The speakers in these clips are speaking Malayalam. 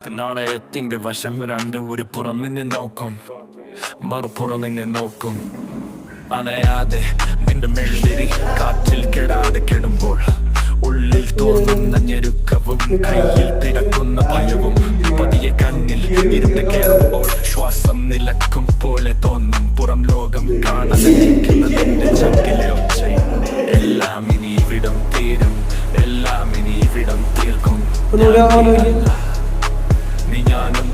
നാണയത്തിന്റെ വശം രണ്ട്, ഒരു പുറം നിന്ന് നോക്കും, മറുപുറം നിന്ന് നോക്കും. അണയാതെ നിന്റെ മെഴുതിരി കാറ്റിൽ കെടാതെ കെടുമ്പോൾ ഉള്ളിൽ തോന്നുന്ന ഞെരുക്കവും കയ്യിൽ തിരക്കുന്ന ഭയവും പതിയെ കണ്ണിൽ ഇരുട്ട് കയറുമ്പോൾ ശ്വാസം നിലക്കും പോലെ തോന്നും. പുറം ലോകം കാണാതെ നിന്റെ ചങ്കിലെ ഒച്ച. എല്ലാം ഇനി ഇവിടം തീരും, എല്ലാം ഇനി ഇവിടം തീർക്കും. നീ ഞാനും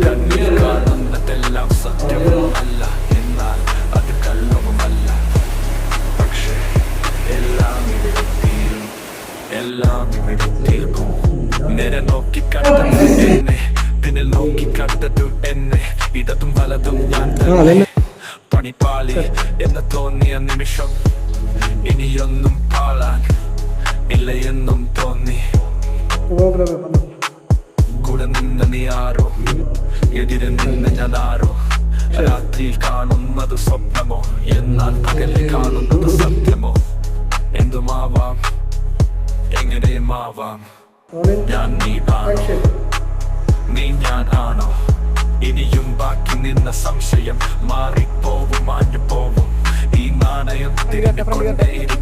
കണ്ണിൽ കാണുന്നതെല്ലാം സത്യവും അല്ല, എന്നാൽ അത് കള്ളവുമല്ല. പക്ഷേ എല്ലാം ഇവിടെ തീരും, എല്ലാം ഇവിടെ തീർക്കും. നേരെ നോക്കി കണ്ടത് എന്നെ, പിന്നിൽ നോക്കി കണ്ടതു എന്നെ. ഇടതും വലതും ഞാൻ തന്നെ. പണിപ്പാളി എന്ന് തോന്നിയ നിമിഷം ഇനിയൊന്നും പാളാൻ ഇല്ല എന്നും തോന്നി. കൂടെ നിന്ന് നീ ആരോ, എതിരെ നിന്ന് ഞാൻ ആരോ. രാത്രിയിൽ കാണുന്നത് സ്വപ്നമോ, എന്നാൽ പകലിൽ കാണുന്നത് സത്യമോ? എന്തുമാവാം, എങ്ങനെയുമാവാം. ഞാൻ നീ ആണോ, നീ ഞാൻ ആണോ? ഇനിയും ബാക്കി നിന്ന സംശയം മാറിപ്പോവും, മാഞ്ഞു പോവും. ഈ നാണയം തിരിഞ്ഞുകൊണ്ടേയിരിക്കും,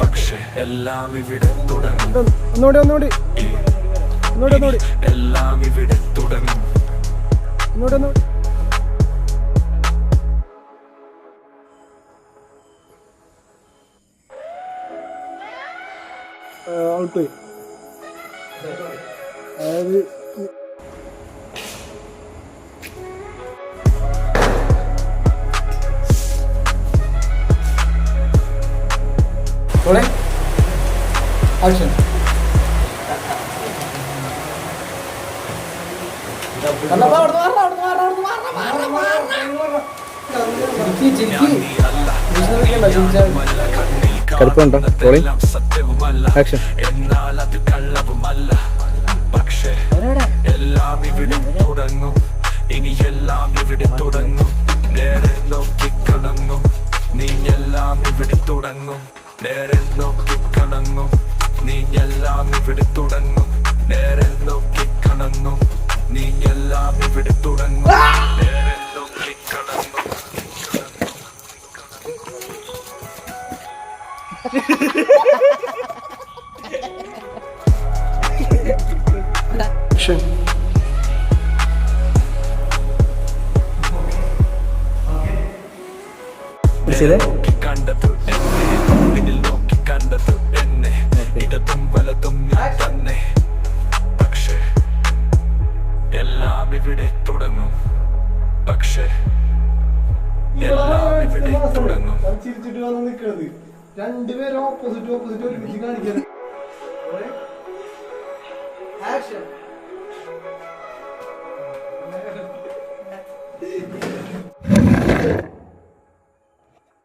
പക്ഷെ എല്ലാം ഇവിടെ തുടങ്ങും. എല്ലാം ഇവിടെ തുടങ്ങും. Action. എന്നാൽ അത് കള്ളവുമല്ല, പക്ഷേ എല്ലാം ഇവിടെ തുടങ്ങും. ഇനി എല്ലാം ഇവിടെ തുടങ്ങും. നേരെ നോക്കിക്കണങ്ങും, നീ എല്ലാം ഇവിടെ തുടങ്ങും. നേരെ നോക്കിക്കണങ്ങും, നീ എല്ലാം ഇവിടെ തുടങ്ങും. നേരെ നോക്കിക്കണങ്ങും, നീ എല്ലാം ഇവിടെ തുടങ്ങും. നേരെ നോക്കിക്കണങ്ങും. കണ്ടത് എന്നെ, പിന്നിൽ നോക്കി കണ്ടത് എന്നെ. ഇടതും വലതും ഞാൻ തന്നെ, പക്ഷേ എല്ലാം ഇവിടെ തുടങ്ങും. പക്ഷേ എല്ലാം ഇവിടെ തുടങ്ങും. രണ്ടുപേരും ഓപ്പോസിറ്റ് ഒരുമിച്ച് കാണിക്കണം. ആക്ഷൻ.